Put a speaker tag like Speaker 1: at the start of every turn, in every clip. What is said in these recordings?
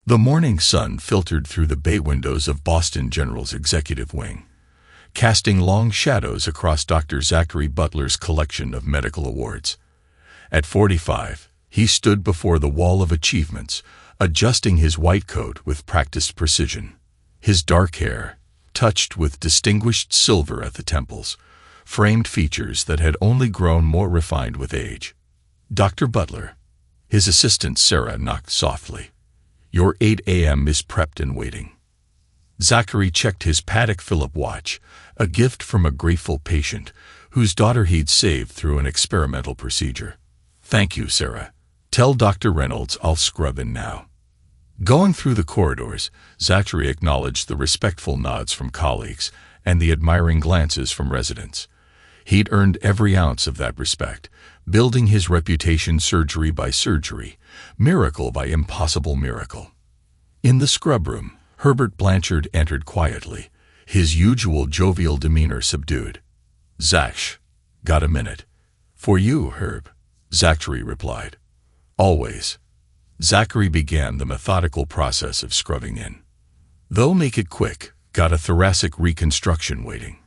Speaker 1: The morning sun filtered through the bay windows of Boston General's executive wing, casting long shadows across Dr. Zachary Butler's collection of medical awards. At 45, he stood before the wall of achievements, adjusting his white coat with practiced precision. His dark hair, touched with distinguished silver at the temples, framed features that had only grown more refined with age. "Dr. Butler," his assistant Sarah knocked softly. "Your 8 a.m. is prepped and waiting." Zachary checked his Patek Philippe watch, a gift from a grateful patient whose daughter he'd saved through an experimental procedure. "Thank you, Sarah. Tell Dr. Reynolds I'll scrub in now." Going through the corridors, Zachary acknowledged the respectful nods from colleagues and the admiring glances from residents. He'd earned every ounce of that respect, building his reputation surgery by surgery, miracle by impossible miracle. In the scrub room, Herbert Blanchard entered quietly, his usual jovial demeanor subdued. "Zach, got a minute?" "For you, Herb," Zachary replied. "Always." Zachary began the methodical process of scrubbing in. "Though make it quick, got a thoracic reconstruction waiting."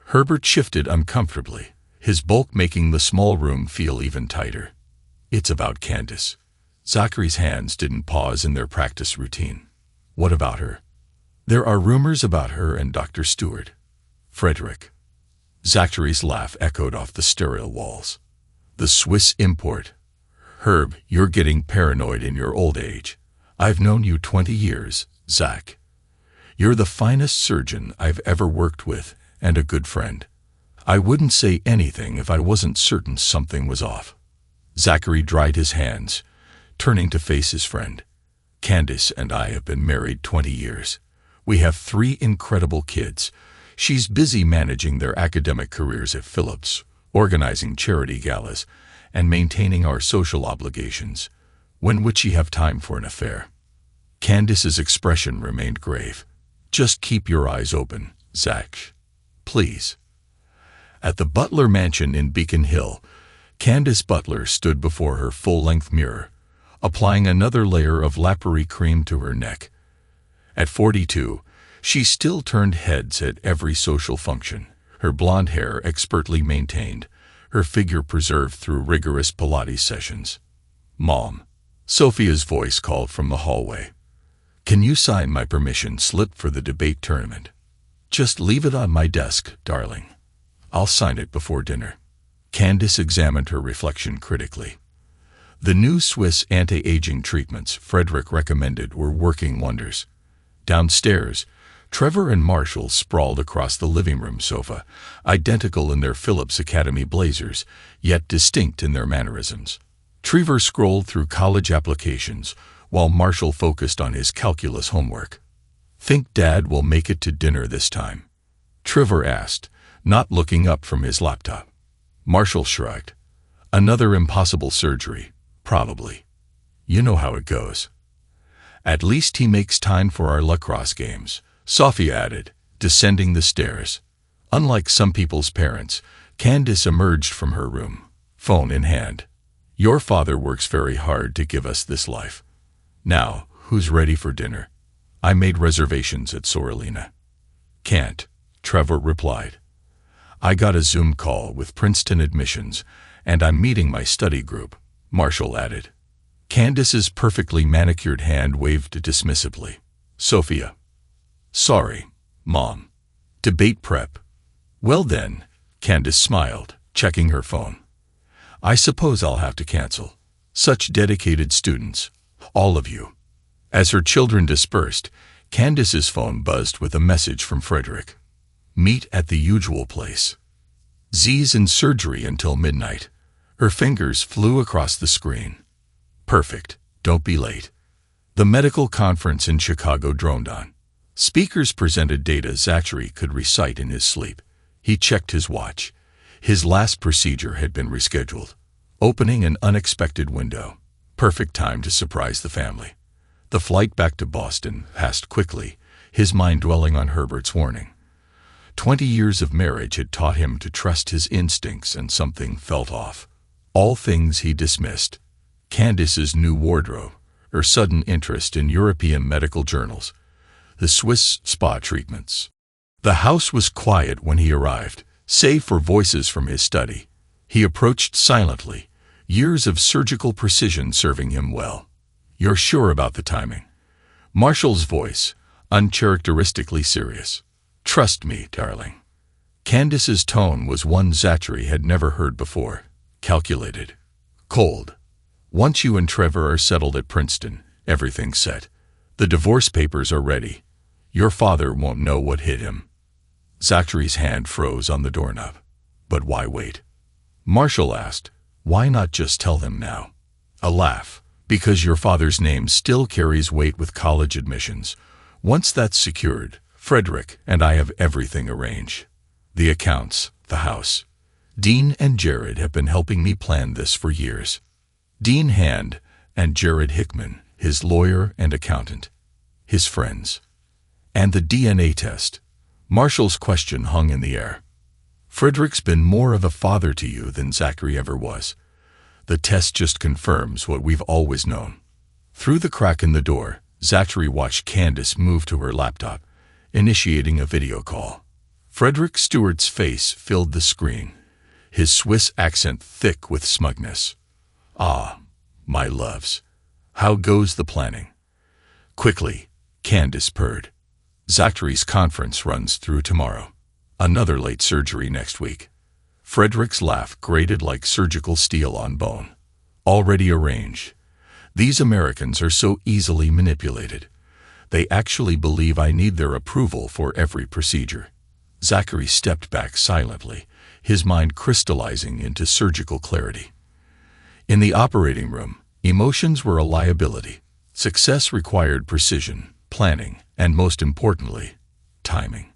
Speaker 1: Herbert shifted uncomfortably, his bulk making the small room feel even tighter. "It's about Candace." Zachary's hands didn't pause in their practice routine. "What about her?" "There are rumors about her and Dr. Stewart." "Frederick." Zachary's laugh echoed off the sterile walls. "The Swiss import." "Herb, you're getting paranoid in your old age. I've known you 20 years, Zach. You're the finest surgeon I've ever worked with and a good friend. I wouldn't say anything if I wasn't certain something was off." Zachary dried his hands, turning to face his friend. "Candace and I have been married 20 years. We have 3 incredible kids. She's busy managing their academic careers at Phillips, organizing charity galas, and maintaining our social obligations. When would she have time for an affair?" Candace's expression remained grave. "Just keep your eyes open, Zach. Please." At the Butler mansion in Beacon Hill, Candace Butler stood before her full-length mirror, applying another layer of lapilli cream to her neck. At 42, she still turned heads at every social function, her blonde hair expertly maintained, her figure preserved through rigorous Pilates sessions. "Mom," Sophia's voice called from the hallway. "Can you sign my permission slip for the debate tournament?" "Just leave it on my desk, darling. I'll sign it before dinner." Candace examined her reflection critically. The new Swiss anti-aging treatments Frederick recommended were working wonders. Downstairs, Trevor and Marshall sprawled across the living room sofa, identical in their Phillips Academy blazers, yet distinct in their mannerisms. Trevor scrolled through college applications, while Marshall focused on his calculus homework. "Think Dad will make it to dinner this time?" Trevor asked, not looking up from his laptop. Marshall shrugged. "Another impossible surgery, probably. You know how it goes." "At least he makes time for our lacrosse games," Sophia added, descending the stairs. Unlike some people's parents, Candace emerged from her room, phone in hand. "Your father works very hard to give us this life. Now, who's ready for dinner? I made reservations at Sorellina." "Can't," Trevor replied. "I got a Zoom call with Princeton admissions, and I'm meeting my study group," Marshall added. Candace's perfectly manicured hand waved dismissively. "Sophia." "Sorry, Mom. Debate prep." "Well then," Candace smiled, checking her phone. "I suppose I'll have to cancel. Such dedicated students, all of you." As her children dispersed, Candace's phone buzzed with a message from Frederick. "Meet at the usual place. Z's in surgery until midnight." Her fingers flew across the screen. "Perfect. Don't be late." The medical conference in Chicago droned on. Speakers presented data Zachary could recite in his sleep. He checked his watch. His last procedure had been rescheduled, opening an unexpected window. Perfect time to surprise the family. The flight back to Boston passed quickly, his mind dwelling on Herbert's warning. 20 years of marriage had taught him to trust his instincts, and something felt off. All things he dismissed. Candace's new wardrobe, her sudden interest in European medical journals, the Swiss spa treatments. The house was quiet when he arrived, save for voices from his study. He approached silently, years of surgical precision serving him well. "You're sure about the timing?" Marshall's voice, uncharacteristically serious. "Trust me, darling." Candace's tone was one Zachary had never heard before, calculated, cold. "Once you and Trevor are settled at Princeton, everything's set. The divorce papers are ready. Your father won't know what hit him." Zachary's hand froze on the doorknob. "But why wait?" Marshall asked. "Why not just tell them now?" A laugh. "Because your father's name still carries weight with college admissions. Once that's secured, Frederick and I have everything arranged. The accounts, the house. Dean and Jared have been helping me plan this for years. Dean Hand and Jared Hickman, his lawyer and accountant. His friends. And the DNA test." Marshall's question hung in the air. "Frederick's been more of a father to you than Zachary ever was. The test just confirms what we've always known." Through the crack in the door, Zachary watched Candace move to her laptop, initiating a video call. Frederick Stewart's face filled the screen, his Swiss accent thick with smugness. "Ah, my loves. How goes the planning?" Quickly, Candace purred. "Zachary's conference runs through tomorrow. Another late surgery next week." Frederick's laugh grated like surgical steel on bone. "Already arranged. These Americans are so easily manipulated. They actually believe I need their approval for every procedure." Zachary stepped back silently, his mind crystallizing into surgical clarity. In the operating room, emotions were a liability. Success required precision, planning, and most importantly, timing.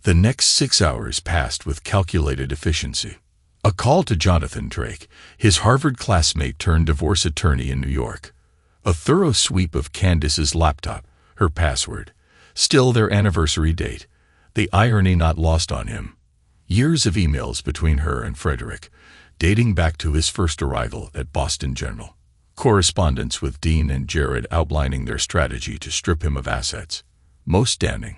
Speaker 1: The next 6 hours passed with calculated efficiency. A call to Jonathan Drake, his Harvard classmate turned divorce attorney in New York. A thorough sweep of Candace's laptop, her password, still their anniversary date, the irony not lost on him. Years of emails between her and Frederick, dating back to his first arrival at Boston General. Correspondence with Dean and Jared outlining their strategy to strip him of assets. Most damning,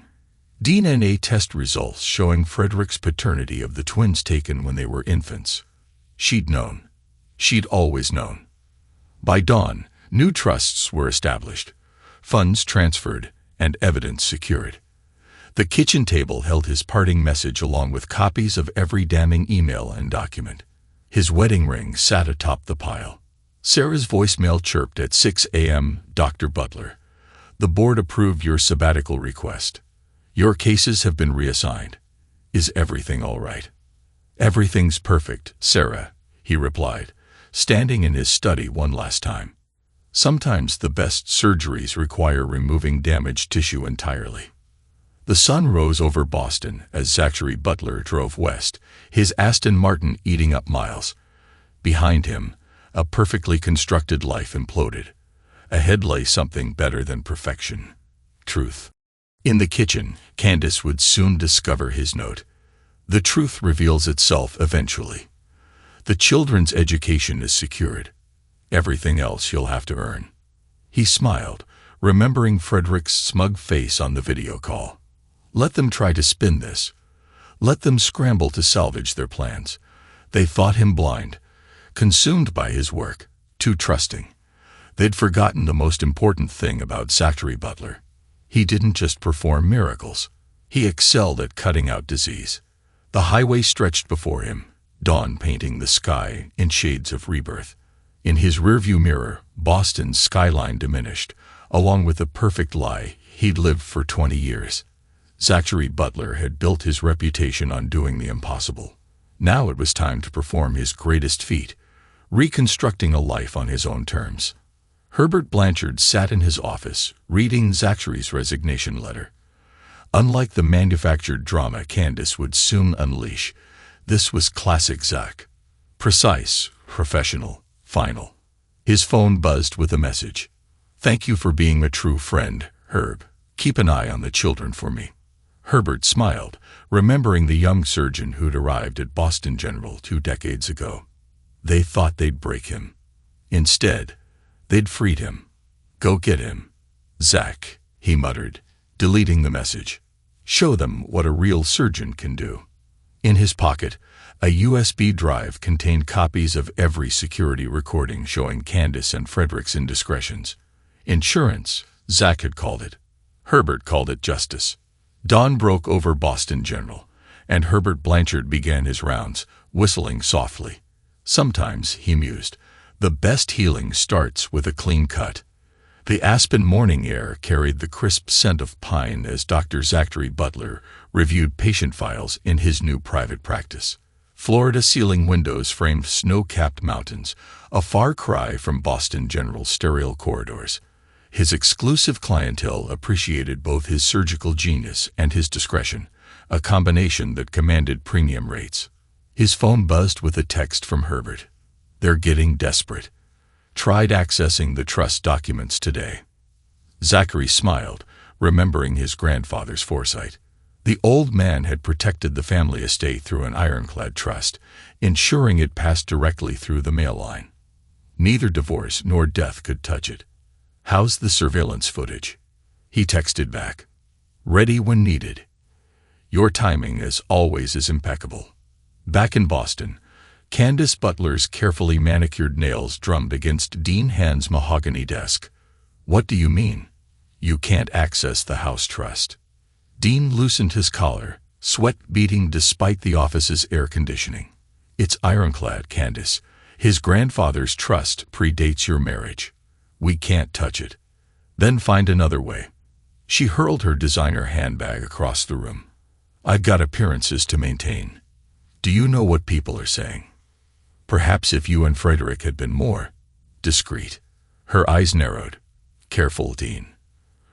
Speaker 1: DNA test results showing Frederick's paternity of the twins taken when they were infants. She'd known. She'd always known. By dawn, new trusts were established, funds transferred, and evidence secured. The kitchen table held his parting message along with copies of every damning email and document. His wedding ring sat atop the pile. Sarah's voicemail chirped at 6 a.m. "Dr. Butler, the board approved your sabbatical request. Your cases have been reassigned. Is everything all right?" "Everything's perfect, Sarah," he replied, standing in his study one last time. Sometimes the best surgeries require removing damaged tissue entirely. The sun rose over Boston as Zachary Butler drove west, his Aston Martin eating up miles. Behind him, a perfectly constructed life imploded. Ahead lay something better than perfection. Truth. In the kitchen, Candace would soon discover his note. The truth reveals itself eventually. The children's education is secured. Everything else you'll have to earn. He smiled, remembering Frederick's smug face on the video call. Let them try to spin this. Let them scramble to salvage their plans. They thought him blind, consumed by his work, too trusting. They'd forgotten the most important thing about Zachary Butler. He didn't just perform miracles. He excelled at cutting out disease. The highway stretched before him, dawn painting the sky in shades of rebirth. In his rearview mirror, Boston's skyline diminished, along with the perfect lie he'd lived for 20 years. Zachary Butler had built his reputation on doing the impossible. Now it was time to perform his greatest feat, reconstructing a life on his own terms. Herbert Blanchard sat in his office, reading Zachary's resignation letter. Unlike the manufactured drama Candace would soon unleash, this was classic Zach. Precise, professional, final. His phone buzzed with a message. "Thank you for being a true friend, Herb. Keep an eye on the children for me." Herbert smiled, remembering the young surgeon who'd arrived at Boston General 2 decades ago. They thought they'd break him. Instead, they'd freed him. Go get him, Zach, he muttered, deleting the message. Show them what a real surgeon can do. In his pocket, a USB drive contained copies of every security recording showing Candace and Frederick's indiscretions. Insurance, Zach had called it. Herbert called it justice. Dawn broke over Boston General, and Herbert Blanchard began his rounds, whistling softly. Sometimes, he mused, the best healing starts with a clean cut. The aspen morning air carried the crisp scent of pine as Dr. Zachary Butler reviewed patient files in his new private practice. Floor-to-ceiling windows framed snow-capped mountains, a far cry from Boston General's sterile corridors. His exclusive clientele appreciated both his surgical genius and his discretion, a combination that commanded premium rates. His phone buzzed with a text from Herbert. They're getting desperate. Tried accessing the trust documents today. Zachary smiled, remembering his grandfather's foresight. The old man had protected the family estate through an ironclad trust, ensuring it passed directly through the mail line. Neither divorce nor death could touch it. How's the surveillance footage? He texted back. Ready when needed. Your timing, as always, is impeccable. Back in Boston, Candace Butler's carefully manicured nails drummed against Dean Hand's mahogany desk. What do you mean? You can't access the house trust. Dean loosened his collar, sweat beading despite the office's air conditioning. It's ironclad, Candace. His grandfather's trust predates your marriage. We can't touch it. Then find another way. She hurled her designer handbag across the room. I've got appearances to maintain. Do you know what people are saying? Perhaps if you and Frederick had been more discreet. Her eyes narrowed. Careful, Dean.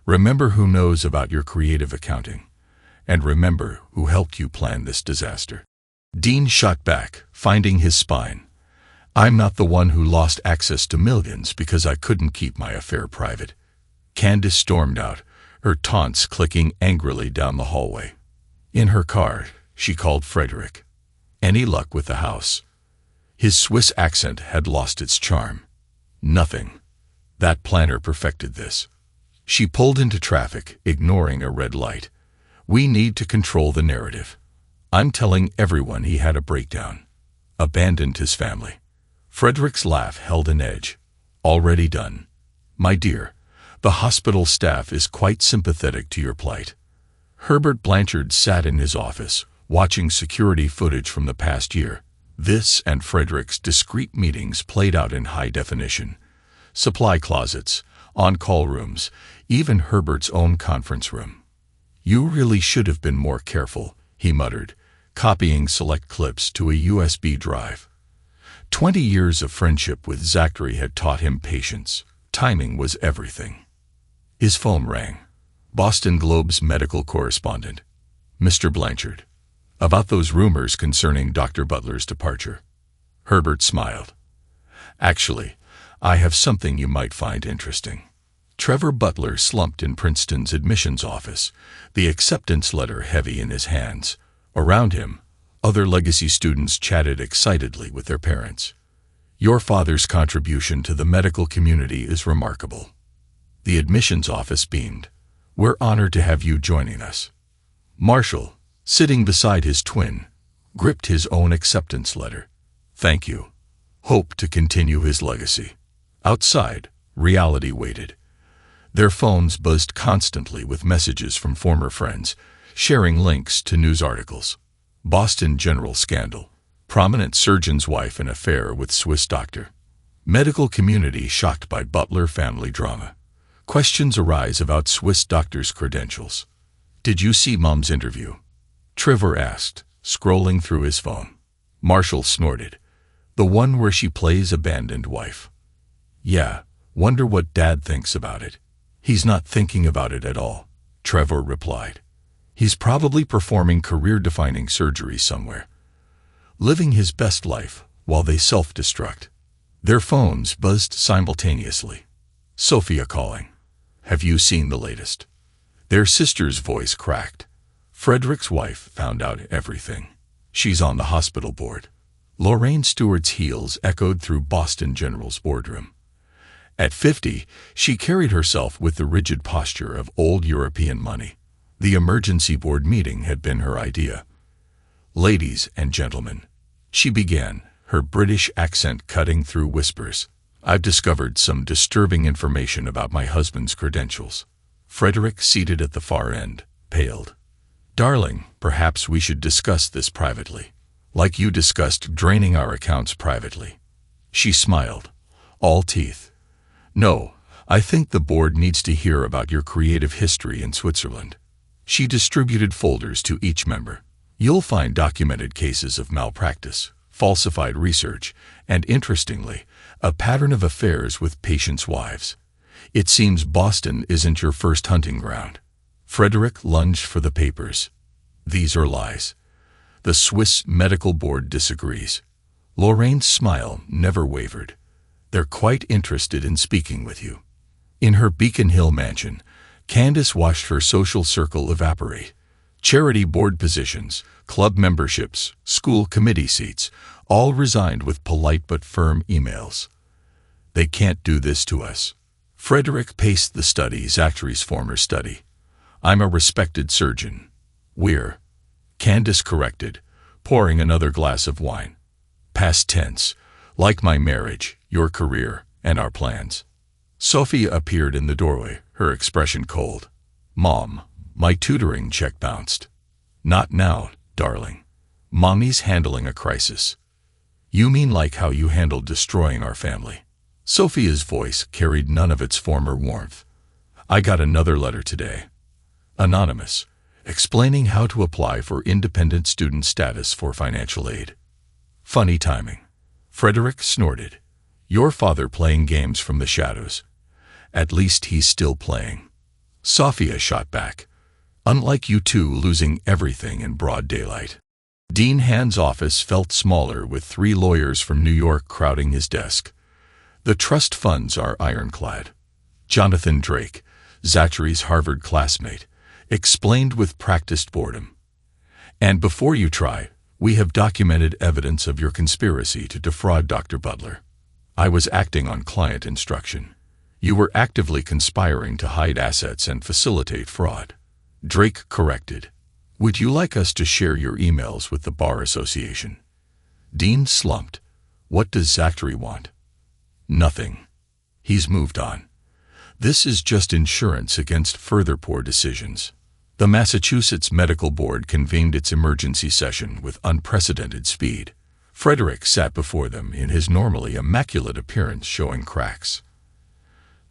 Speaker 1: Remember who knows about your creative accounting. And remember who helped you plan this disaster. Dean shot back, finding his spine. I'm not the one who lost access to millions because I couldn't keep my affair private. Candace stormed out, her taunts clicking angrily down the hallway. In her car, she called Frederick. Any luck with the house? His Swiss accent had lost its charm. Nothing. That planner perfected this. She pulled into traffic, ignoring a red light. We need to control the narrative. I'm telling everyone he had a breakdown. Abandoned his family. Frederick's laugh held an edge. Already done. My dear, the hospital staff is quite sympathetic to your plight. Herbert Blanchard sat in his office, watching security footage from the past year. This and Frederick's discreet meetings played out in high definition. Supply closets, on-call rooms, even Herbert's own conference room. You really should have been more careful, he muttered, copying select clips to a USB drive. 20 years of friendship with Zachary had taught him patience. Timing was everything. His phone rang. Boston Globe's medical correspondent. Mr. Blanchard. About those rumors concerning Dr. Butler's departure. Herbert smiled. Actually, I have something you might find interesting. Trevor Butler slumped in Princeton's admissions office, the acceptance letter heavy in his hands. Around him, other legacy students chatted excitedly with their parents. Your father's contribution to the medical community is remarkable. The admissions office beamed. We're honored to have you joining us. Marshall, sitting beside his twin, gripped his own acceptance letter. Thank you. Hope to continue his legacy. Outside, reality waited. Their phones buzzed constantly with messages from former friends, sharing links to news articles. Boston General scandal. Prominent surgeon's wife in affair with Swiss doctor. Medical community shocked by Butler family drama. Questions arise about Swiss doctor's credentials. Did you see Mom's interview? Trevor asked, scrolling through his phone. Marshall snorted. The one where she plays abandoned wife. Yeah, wonder what Dad thinks about it. He's not thinking about it at all, Trevor replied. He's probably performing career-defining surgery somewhere. Living his best life while they self-destruct. Their phones buzzed simultaneously. Sophia calling. Have you seen the latest? Their sister's voice cracked. Frederick's wife found out everything. She's on the hospital board. Lorraine Stewart's heels echoed through Boston General's boardroom. At 50, she carried herself with the rigid posture of old European money. The emergency board meeting had been her idea. "Ladies and gentlemen," she began, her British accent cutting through whispers, "I've discovered some disturbing information about my husband's credentials." Frederick, seated at the far end, paled. "Darling, perhaps we should discuss this privately, like you discussed draining our accounts privately." She smiled, all teeth. "No, I think the board needs to hear about your creative history in Switzerland." She distributed folders to each member. "You'll find documented cases of malpractice, falsified research, and, interestingly, a pattern of affairs with patients' wives. It seems Boston isn't your first hunting ground." Frederick lunged for the papers. "These are lies. The Swiss Medical Board disagrees." Lorraine's smile never wavered. "They're quite interested in speaking with you." In her Beacon Hill mansion, Candace watched her social circle evaporate. Charity board positions, club memberships, school committee seats, all resigned with polite but firm emails. "They can't do this to us." Frederick paced the study, Zachary's former study. "I'm a respected surgeon." "We're," Candace corrected, pouring another glass of wine. "Past tense, like my marriage, your career, and our plans." Sophia appeared in the doorway, her expression cold. "Mom, my tutoring check bounced." "Not now, darling. Mommy's handling a crisis." "You mean like how you handled destroying our family?" Sophia's voice carried none of its former warmth. "I got another letter today. Anonymous, explaining how to apply for independent student status for financial aid." Funny timing. Frederick snorted. "Your father playing games from the shadows. At least he's still playing." Sophia shot back. "Unlike you two losing everything in broad daylight." Dean Hand's office felt smaller with 3 lawyers from New York crowding his desk. "The trust funds are ironclad." Jonathan Drake, Zachary's Harvard classmate, explained with practiced boredom. "And before you try, we have documented evidence of your conspiracy to defraud Dr. Butler. I was acting on client instruction. You were actively conspiring to hide assets and facilitate fraud." Drake corrected. "Would you like us to share your emails with the Bar Association?" Dean slumped. "What does Zachary want?" "Nothing. He's moved on. This is just insurance against further poor decisions." The Massachusetts Medical Board convened its emergency session with unprecedented speed. Frederick sat before them in his normally immaculate appearance showing cracks.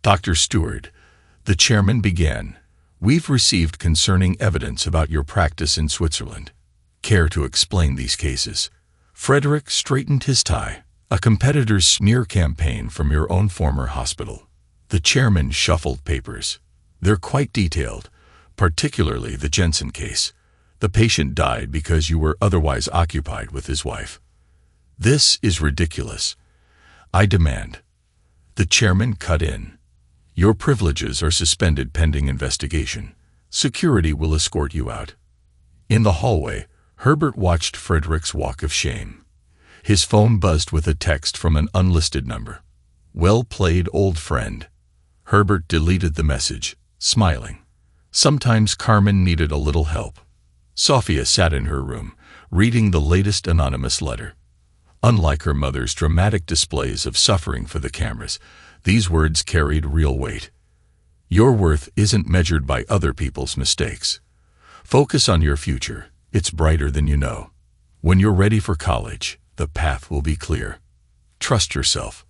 Speaker 1: "Dr. Stewart," the chairman began, "we've received concerning evidence about your practice in Switzerland. Care to explain these cases?" Frederick straightened his tie. "A competitor's smear campaign from your own former hospital." The chairman shuffled papers. "They're quite detailed, particularly the Jensen case. The patient died because you were otherwise occupied with his wife." "This is ridiculous. I demand." The chairman cut in. "Your privileges are suspended pending investigation. Security will escort you out." In the hallway, Herbert watched Frederick's walk of shame. His phone buzzed with a text from an unlisted number. "Well played, old friend." Herbert deleted the message, smiling. Sometimes Carmen needed a little help. Sophia sat in her room, reading the latest anonymous letter. Unlike her mother's dramatic displays of suffering for the cameras, these words carried real weight. "Your worth isn't measured by other people's mistakes. Focus on your future. It's brighter than you know. When you're ready for college, the path will be clear. Trust yourself."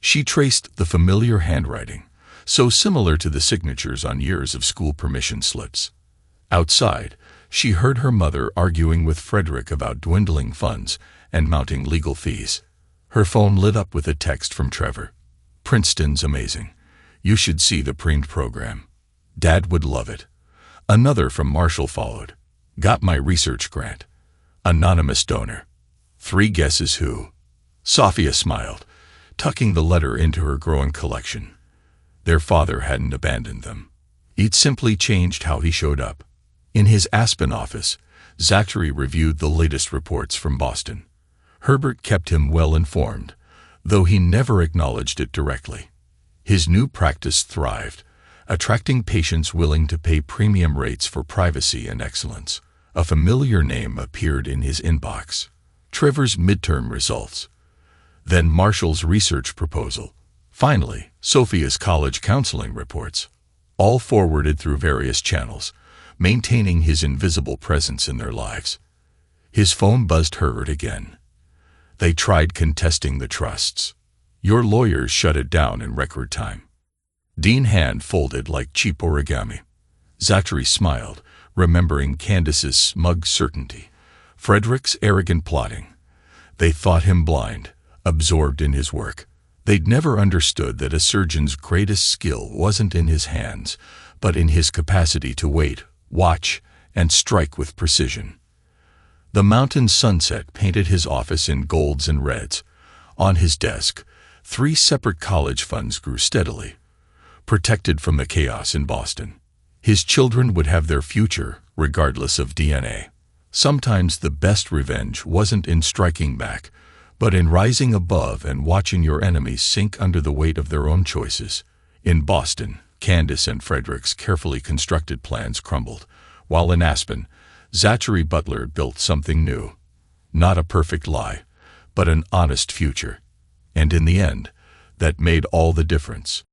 Speaker 1: She traced the familiar handwriting, so similar to the signatures on years of school permission slips. Outside, she heard her mother arguing with Frederick about dwindling funds and mounting legal fees. Her phone lit up with a text from Trevor. "Princeton's amazing. You should see the premed program. Dad would love it." Another from Marshall followed. "Got my research grant. Anonymous donor. 3 guesses who?" Sophia smiled, tucking the letter into her growing collection. Their father hadn't abandoned them. He'd simply changed how he showed up. In his Aspen office, Zachary reviewed the latest reports from Boston. Herbert kept him well informed, though he never acknowledged it directly. His new practice thrived, attracting patients willing to pay premium rates for privacy and excellence. A familiar name appeared in his inbox: Trevor's midterm results. Then Marshall's research proposal. Finally, Sophia's college counseling reports, all forwarded through various channels, maintaining his invisible presence in their lives. His phone buzzed heard again. They tried contesting the trusts. Your lawyers shut it down in record time. Dean's hand folded like cheap origami. Zachary smiled, remembering Candace's smug certainty, Frederick's arrogant plotting. They thought him blind, absorbed in his work. They'd never understood that a surgeon's greatest skill wasn't in his hands, but in his capacity to wait, watch, and strike with precision. The mountain sunset painted his office in golds and reds. On his desk, 3 separate college funds grew steadily, protected from the chaos in Boston. His children would have their future, regardless of DNA. Sometimes the best revenge wasn't in striking back, but in rising above and watching your enemies sink under the weight of their own choices. In Boston, Candace and Frederick's carefully constructed plans crumbled, while in Aspen, Zachary Butler built something new. Not a perfect lie, but an honest future. And in the end, that made all the difference.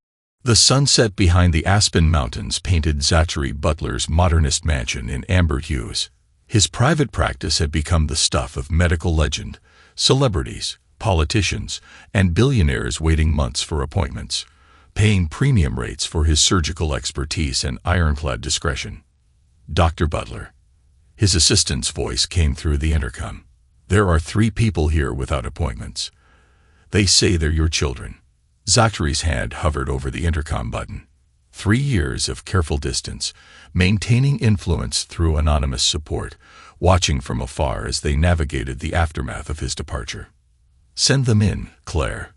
Speaker 1: The sunset behind the Aspen Mountains painted Zachary Butler's modernist mansion in amber hues. His private practice had become the stuff of medical legend, celebrities, politicians, and billionaires waiting months for appointments, paying premium rates for his surgical expertise and ironclad discretion. Dr. Butler. His assistant's voice came through the intercom. There are 3 people here without appointments. They say they're your children. Zachary's hand hovered over the intercom button. 3 years of careful distance, maintaining influence through anonymous support, watching from afar as they navigated the aftermath of his departure. Send them in, Claire.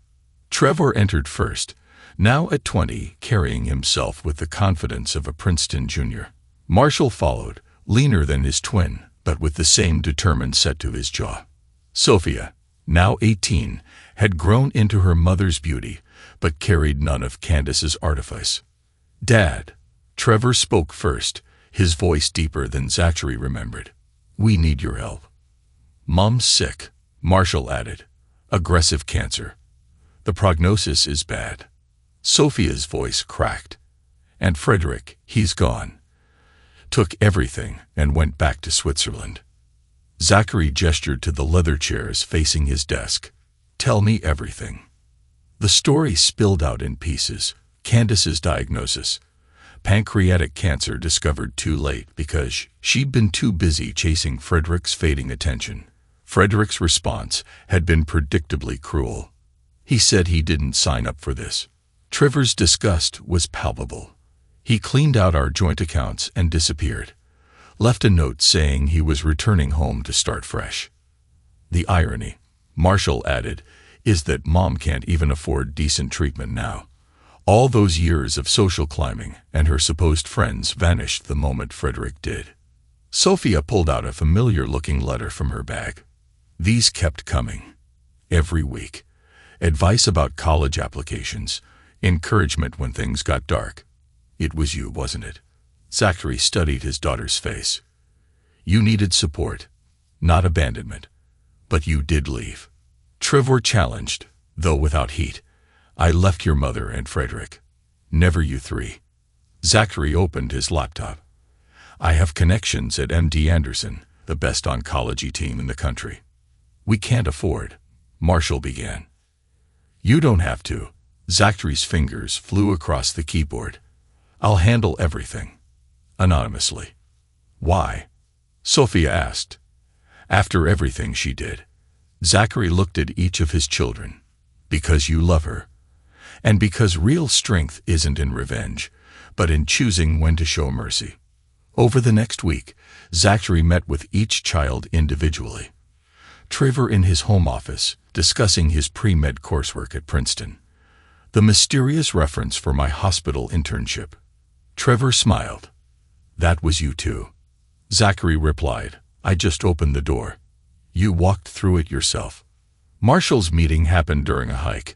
Speaker 1: Trevor entered first, now at 20, carrying himself with the confidence of a Princeton junior. Marshall followed, leaner than his twin, but with the same determined set to his jaw. Sophia, now 18, had grown into her mother's beauty, but carried none of Candace's artifice. Dad. Trevor spoke first, his voice deeper than Zachary remembered. We need your help. Mom's sick, Marshall added. Aggressive cancer. The prognosis is bad. Sophia's voice cracked. And Frederick, he's gone. Took everything and went back to Switzerland. Zachary gestured to the leather chairs facing his desk. Tell me everything. The story spilled out in pieces. Candace's diagnosis. Pancreatic cancer discovered too late because she'd been too busy chasing Frederick's fading attention. Frederick's response had been predictably cruel. He said he didn't sign up for this. Trevor's disgust was palpable. He cleaned out our joint accounts and disappeared. Left a note saying he was returning home to start fresh. The irony, Marshall added, is that Mom can't even afford decent treatment now. All those years of social climbing and her supposed friends vanished the moment Frederick did. Sophia pulled out a familiar-looking letter from her bag. These kept coming. Every week. Advice about college applications. Encouragement when things got dark. It was you, wasn't it? Zachary studied his daughter's face. You needed support, not abandonment. But you did leave. Trevor challenged, though without heat. I left your mother and Frederick. Never you 3. Zachary opened his laptop. I have connections at MD Anderson, the best oncology team in the country. We can't afford, Marshall began. You don't have to. Zachary's fingers flew across the keyboard. I'll handle everything. Anonymously. Why? Sophia asked. After everything she did. Zachary looked at each of his children. Because you love her. And because real strength isn't in revenge, but in choosing when to show mercy. Over the next week, Zachary met with each child individually. Trevor in his home office, discussing his pre-med coursework at Princeton. The mysterious reference for my hospital internship. Trevor smiled. That was you too. Zachary replied, I just opened the door. You walked through it yourself. Marshall's meeting happened during a hike.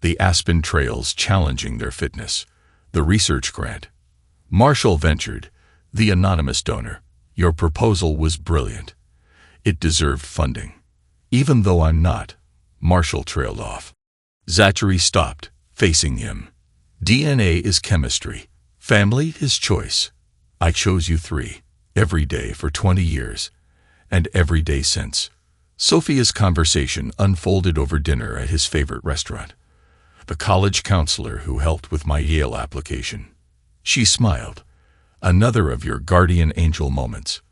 Speaker 1: the Aspen trails challenging their fitness, the research grant. Marshall ventured, the anonymous donor. Your proposal was brilliant. It deserved funding. Even though I'm not, Marshall trailed off. Zachary stopped, facing him. DNA is chemistry. Family is choice. I chose you three, every day for 20 years, and every day since. Sophia's conversation unfolded over dinner at his favorite restaurant. The college counselor who helped with my Yale application. She smiled. Another of your guardian angel moments.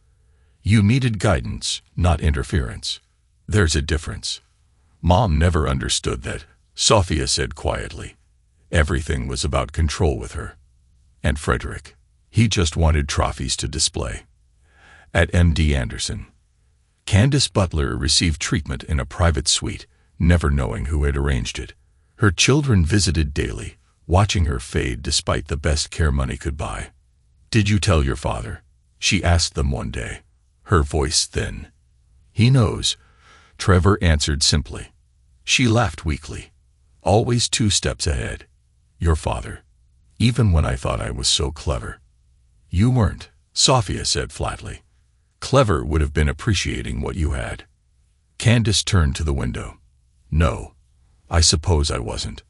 Speaker 1: You needed guidance, not interference. There's a difference. Mom never understood that, Sophia said quietly. Everything was about control with her. And Frederick, he just wanted trophies to display. At MD Anderson, Candace Butler received treatment in a private suite, never knowing who had arranged it. Her children visited daily, watching her fade despite the best care money could buy. Did you tell your father? She asked them one day, her voice thin. He knows, Trevor answered simply. She laughed weakly, always 2 steps ahead. Your father. Even when I thought I was so clever. You weren't, Sophia said flatly. Clever would have been appreciating what you had. Candace turned to the window. No, I suppose I wasn't.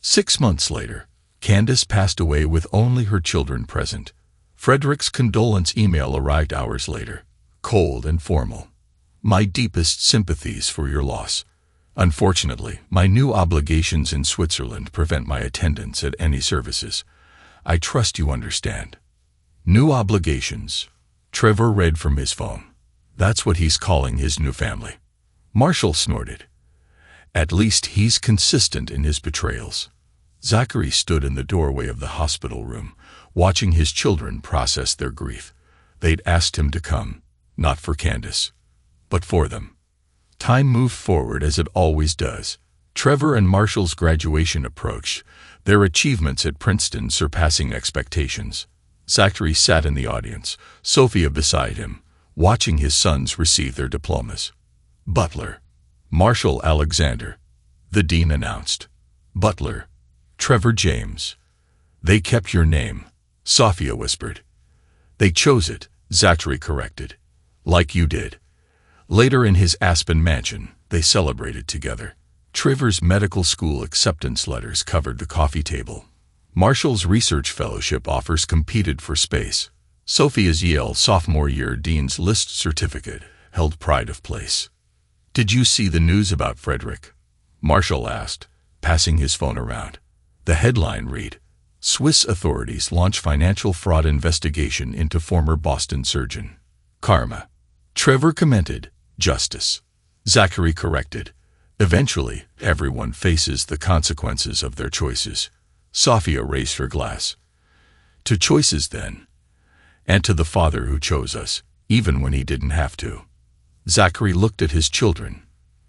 Speaker 1: 6 months later, Candace passed away with only her children present. Frederick's condolence email arrived hours later, cold and formal. My deepest sympathies for your loss. Unfortunately, my new obligations in Switzerland prevent my attendance at any services. I trust you understand. New obligations. Trevor read from his phone. That's what he's calling his new family. Marshall snorted. At least he's consistent in his betrayals. Zachary stood in the doorway of the hospital room, watching his children process their grief. They'd asked him to come, not for Candace, but for them. Time moved forward as it always does. Trevor and Marshall's graduation approached, their achievements at Princeton surpassing expectations. Zachary sat in the audience, Sophia beside him, watching his sons receive their diplomas. Butler. Marshall Alexander. The dean announced. Butler. Trevor James. They kept your name, Sophia whispered. They chose it, Zachary corrected. Like you did. Later in his Aspen mansion, they celebrated together. Trevor's medical school acceptance letters covered the coffee table. Marshall's research fellowship offers competed for space. Sophia's Yale sophomore year dean's list certificate held pride of place. Did you see the news about Frederick? Marshall asked, passing his phone around. The headline read, Swiss authorities launch financial fraud investigation into former Boston surgeon. Karma. Trevor commented, justice. Zachary corrected. Eventually, everyone faces the consequences of their choices. Sophia raised her glass. To choices, then. And to the father who chose us, even when he didn't have to. Zachary looked at his children.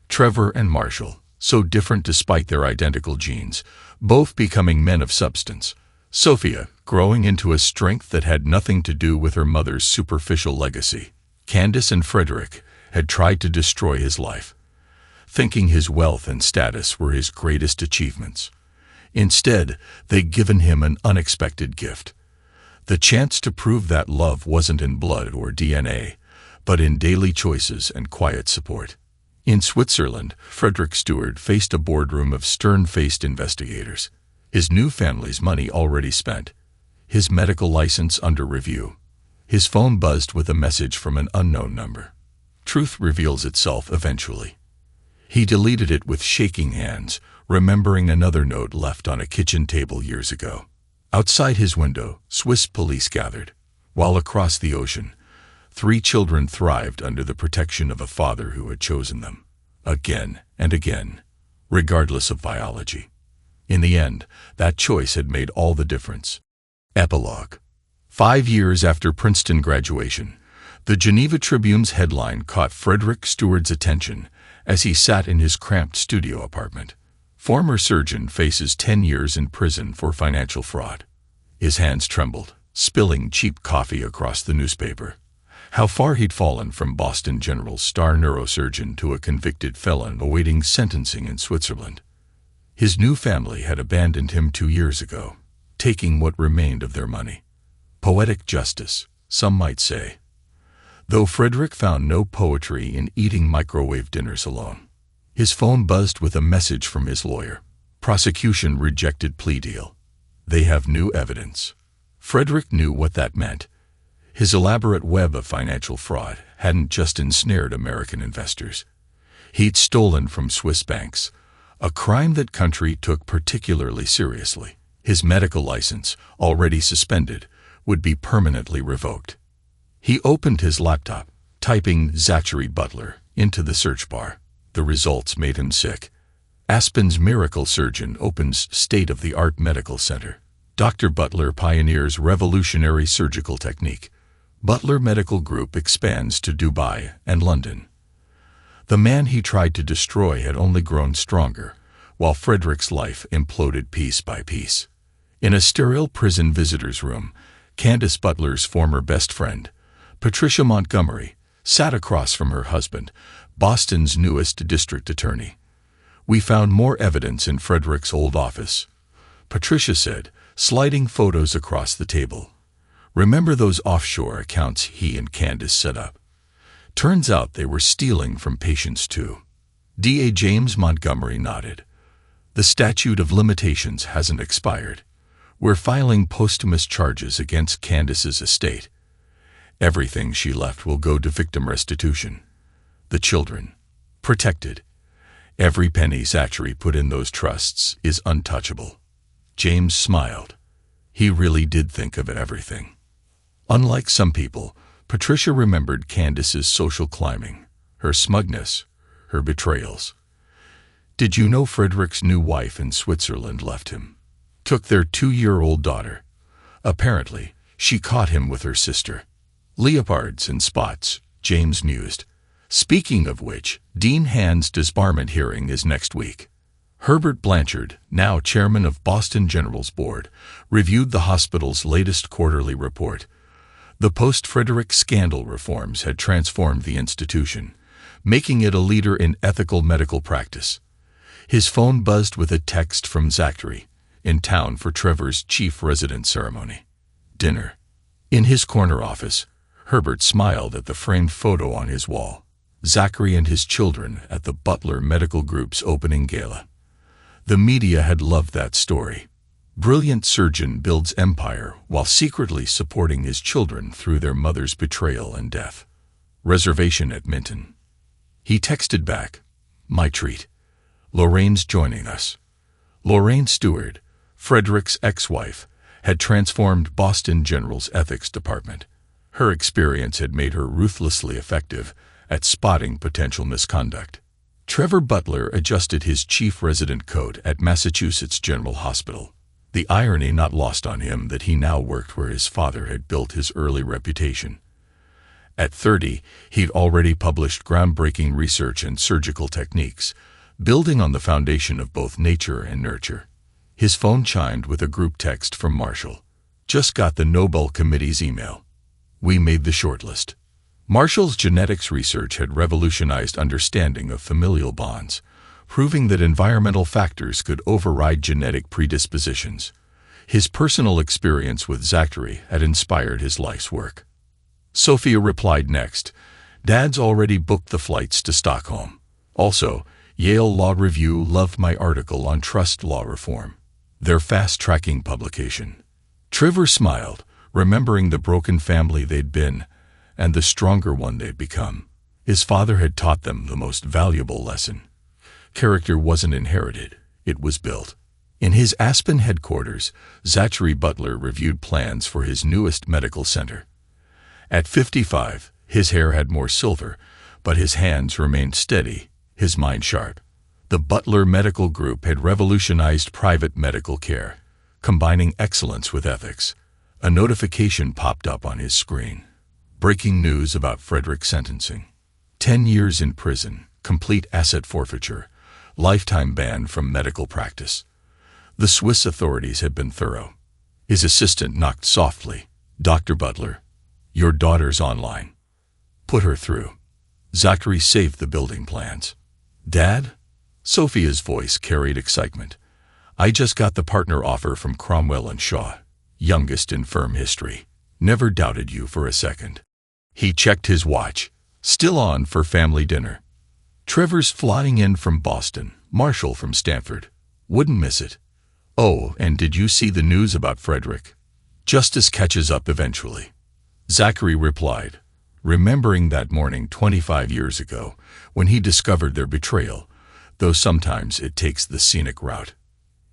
Speaker 1: Trevor and Marshall, so different despite their identical genes, both becoming men of substance. Sophia, growing into a strength that had nothing to do with her mother's superficial legacy. Candace and Frederick had tried to destroy his life, thinking his wealth and status were his greatest achievements. Instead, they'd given him an unexpected gift. The chance to prove that love wasn't in blood or DNA, but in daily choices and quiet support. In Switzerland, Frederick Stewart faced a boardroom of stern-faced investigators. His new family's money already spent. His medical license under review. His phone buzzed with a message from an unknown number. Truth reveals itself eventually. He deleted it with shaking hands, remembering another note left on a kitchen table years ago. Outside his window, Swiss police gathered, while across the ocean, 3 children thrived under the protection of a father who had chosen them, again and again, regardless of biology. In the end, that choice had made all the difference. Epilogue. 5 years after Princeton graduation, the Geneva Tribune's headline caught Frederick Stewart's attention as he sat in his cramped studio apartment. Former surgeon faces 10 years in prison for financial fraud. His hands trembled, spilling cheap coffee across the newspaper. How far he'd fallen from Boston General's star neurosurgeon to a convicted felon awaiting sentencing in Switzerland. His new family had abandoned him 2 years ago, taking what remained of their money. Poetic justice, some might say. Though Frederick found no poetry in eating microwave dinners alone. His phone buzzed with a message from his lawyer. Prosecution rejected plea deal. They have new evidence. Frederick knew what that meant. His elaborate web of financial fraud hadn't just ensnared American investors. He'd stolen from Swiss banks, a crime that country took particularly seriously. His medical license, already suspended, would be permanently revoked. He opened his laptop, typing Zachary Butler into the search bar. The results made him sick. Aspen's miracle surgeon opens state-of-the-art medical center. Dr. Butler pioneers revolutionary surgical technique. Butler Medical Group expands to Dubai and London. The man he tried to destroy had only grown stronger, while Frederick's life imploded piece by piece. In a sterile prison visitor's room, Candace Butler's former best friend, Patricia Montgomery, sat across from her husband, Boston's newest district attorney. "We found more evidence in Frederick's old office," Patricia said, sliding photos across the table. "Remember those offshore accounts he and Candace set up? Turns out they were stealing from patients too." DA James Montgomery nodded. "The statute of limitations hasn't expired. We're filing posthumous charges against Candace's estate. Everything she left will go to victim restitution. The children, protected. Every penny Zachary put in those trusts is untouchable." James smiled. He really did think of everything. Unlike some people, Patricia remembered Candace's social climbing, her smugness, her betrayals. "Did you know Frederick's new wife in Switzerland left him? Took their 2-year-old daughter. Apparently, she caught him with her sister." "Leopards and spots," James mused. "Speaking of which, Dean Hand's disbarment hearing is next week." Herbert Blanchard, now chairman of Boston General's board, reviewed the hospital's latest quarterly report. The post-Frederick scandal reforms had transformed the institution, making it a leader in ethical medical practice. His phone buzzed with a text from Zachary, in town for Trevor's chief resident ceremony. Dinner. In his corner office, Herbert smiled at the framed photo on his wall. Zachary and his children at the Butler Medical Group's opening gala. The media had loved that story. Brilliant surgeon builds empire while secretly supporting his children through their mother's betrayal and death. Reservation at Minton. He texted back, "My treat. Lorraine's joining us." Lorraine Stewart, Frederick's ex-wife, had transformed Boston General's ethics department. Her experience had made her ruthlessly effective at spotting potential misconduct. Trevor Butler adjusted his chief resident coat at Massachusetts General Hospital. The irony not lost on him that he now worked where his father had built his early reputation. At 30, he'd already published groundbreaking research and surgical techniques, building on the foundation of both nature and nurture. His phone chimed with a group text from Marshall. "Just got the Nobel Committee's email. We made the shortlist." Marshall's genetics research had revolutionized understanding of familial bonds, proving that environmental factors could override genetic predispositions. His personal experience with Zachary had inspired his life's work. Sophia replied next, "Dad's already booked the flights to Stockholm. Also, Yale Law Review loved my article on trust law reform. Their fast-tracking publication." Trevor smiled, remembering the broken family they'd been and the stronger one they'd become. His father had taught them the most valuable lesson. Character wasn't inherited, it was built. In his Aspen headquarters, Zachary Butler reviewed plans for his newest medical center. At 55, his hair had more silver, but his hands remained steady, his mind sharp. The Butler Medical Group had revolutionized private medical care, combining excellence with ethics. A notification popped up on his screen. Breaking news about Frederick's sentencing. 10 years in prison, complete asset forfeiture, lifetime ban from medical practice. The Swiss authorities had been thorough. His assistant knocked softly. "Dr. Butler, your daughter's online. Put her through." Zachary saved the building plans. "Dad?" Sophia's voice carried excitement. I just got the partner offer from Cromwell and Shaw, youngest in firm history. Never doubted you for a second. He checked his watch. Still on for family dinner. Trevor's flying in from Boston, Marshall from Stanford. Wouldn't miss it. Oh, and did you see the news about Frederick? Justice catches up eventually. Zachary replied, remembering that morning 25 years ago when he discovered their betrayal, though sometimes it takes the scenic route.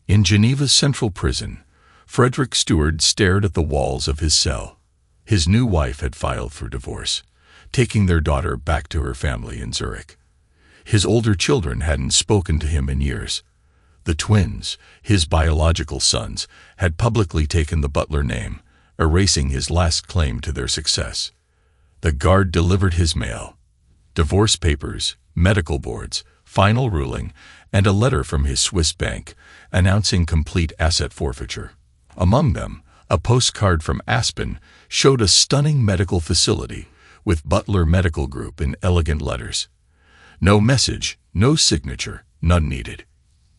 Speaker 1: In Geneva's central prison, Frederick Stewart stared at the walls of his cell. His new wife had filed for divorce, taking their daughter back to her family in Zurich. His older children hadn't spoken to him in years. The twins, his biological sons, had publicly taken the Butler name, erasing his last claim to their success. The guard delivered his mail. Divorce papers, medical boards, final ruling, and a letter from his Swiss bank announcing complete asset forfeiture. Among them, a postcard from Aspen showed a stunning medical facility with Butler Medical Group in elegant letters. No message, no signature, none needed.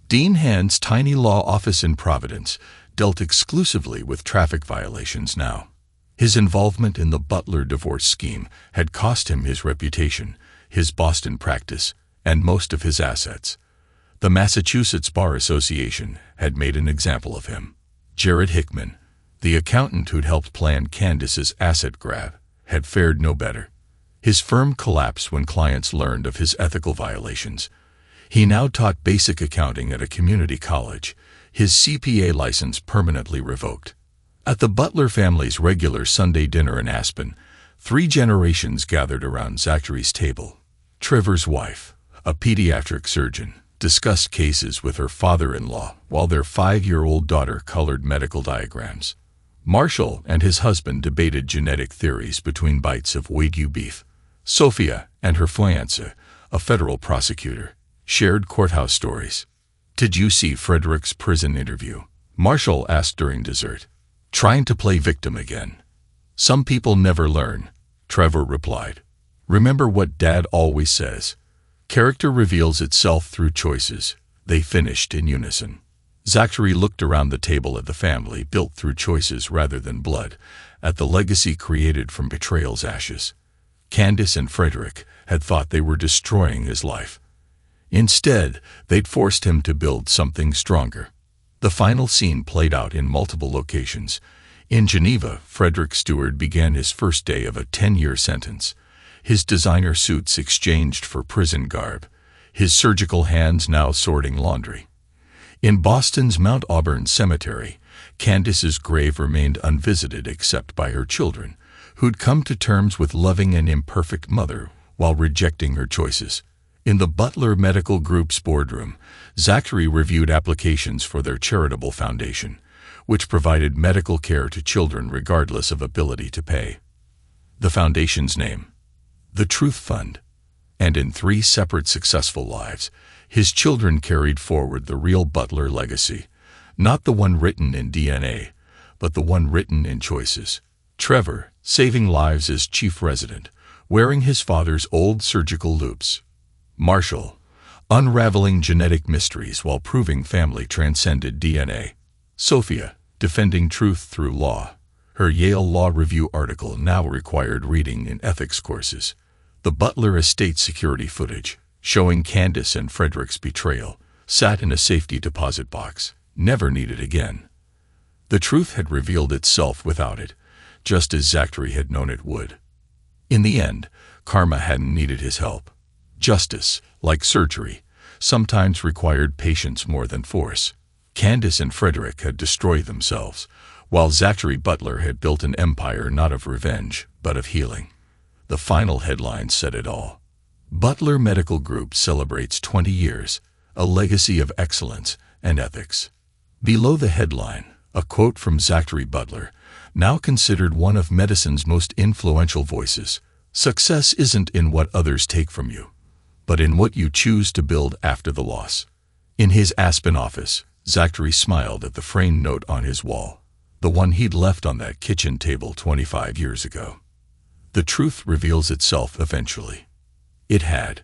Speaker 1: Dean Hand's tiny law office in Providence dealt exclusively with traffic violations now. His involvement in the Butler divorce scheme had cost him his reputation, his Boston practice, and most of his assets. The Massachusetts Bar Association had made an example of him. Jared Hickman, the accountant who'd helped plan Candace's asset grab, had fared no better. His firm collapsed when clients learned of his ethical violations. He now taught basic accounting at a community college, his CPA license permanently revoked. At the Butler family's regular Sunday dinner in Aspen, 3 generations gathered around Zachary's table. Trevor's wife, a pediatric surgeon, discussed cases with her father-in-law while their 5-year-old daughter colored medical diagrams. Marshall and his husband debated genetic theories between bites of Wagyu beef. Sophia and her fiancé, a federal prosecutor, shared courthouse stories. Did you see Frederick's prison interview? Marshall asked during dessert. Trying to play victim again. Some people never learn, Trevor replied. Remember what Dad always says. Character reveals itself through choices. They finished in unison. Zachary looked around the table at the family built through choices rather than blood, at the legacy created from betrayal's ashes. Candace and Frederick had thought they were destroying his life. Instead, they'd forced him to build something stronger. The final scene played out in multiple locations. In Geneva, Frederick Stewart began his first day of a 10-year sentence. His designer suits exchanged for prison garb, his surgical hands now sorting laundry. In Boston's Mount Auburn Cemetery, Candace's grave remained unvisited except by her children, who'd come to terms with loving an imperfect mother while rejecting her choices. In the Butler Medical Group's boardroom, Zachary reviewed applications for their charitable foundation, which provided medical care to children regardless of ability to pay. The foundation's name, the Truth Fund. And in 3 separate successful lives, his children carried forward the real Butler legacy, not the one written in DNA, but the one written in choices. Trevor, saving lives as chief resident, wearing his father's old surgical loops. Marshall, unraveling genetic mysteries while proving family transcended DNA. Sophia, defending truth through law. Her Yale Law Review article now required reading in ethics courses. The Butler estate security footage, showing Candace and Frederick's betrayal, sat in a safety deposit box, never needed again. The truth had revealed itself without it, just as Zachary had known it would. In the end, karma hadn't needed his help. Justice, like surgery, sometimes required patience more than force. Candace and Frederick had destroyed themselves, while Zachary Butler had built an empire not of revenge, but of healing. The final headline said it all. Butler Medical Group celebrates 20 years, a legacy of excellence and ethics. Below the headline, a quote from Zachary Butler, now considered one of medicine's most influential voices. Success isn't in what others take from you, but in what you choose to build after the loss. In his Aspen office, Zachary smiled at the framed note on his wall, the one he'd left on that kitchen table 25 years ago. The truth reveals itself eventually. It had,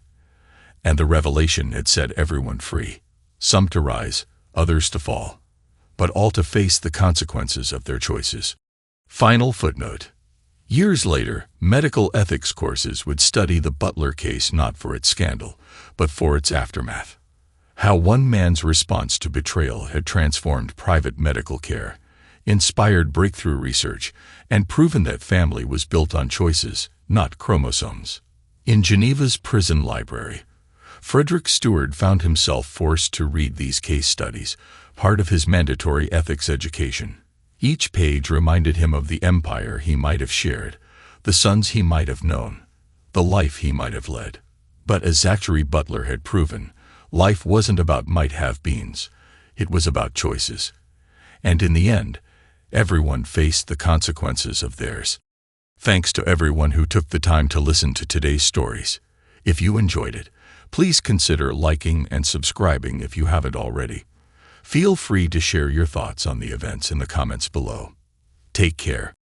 Speaker 1: and the revelation had set everyone free, some to rise, others to fall, but all to face the consequences of their choices. Final footnote. Years later, medical ethics courses would study the Butler case not for its scandal, but for its aftermath. How one man's response to betrayal had transformed private medical care, inspired breakthrough research, and proven that family was built on choices, not chromosomes. In Geneva's prison library, Frederick Stewart found himself forced to read these case studies, part of his mandatory ethics education. Each page reminded him of the empire he might have shared, the sons he might have known, the life he might have led. But as Zachary Butler had proven, life wasn't about might-have-beens. It was about choices. And in the end, everyone faced the consequences of theirs. Thanks to everyone who took the time to listen to today's stories. If you enjoyed it, please consider liking and subscribing if you haven't already. Feel free to share your thoughts on the events in the comments below. Take care.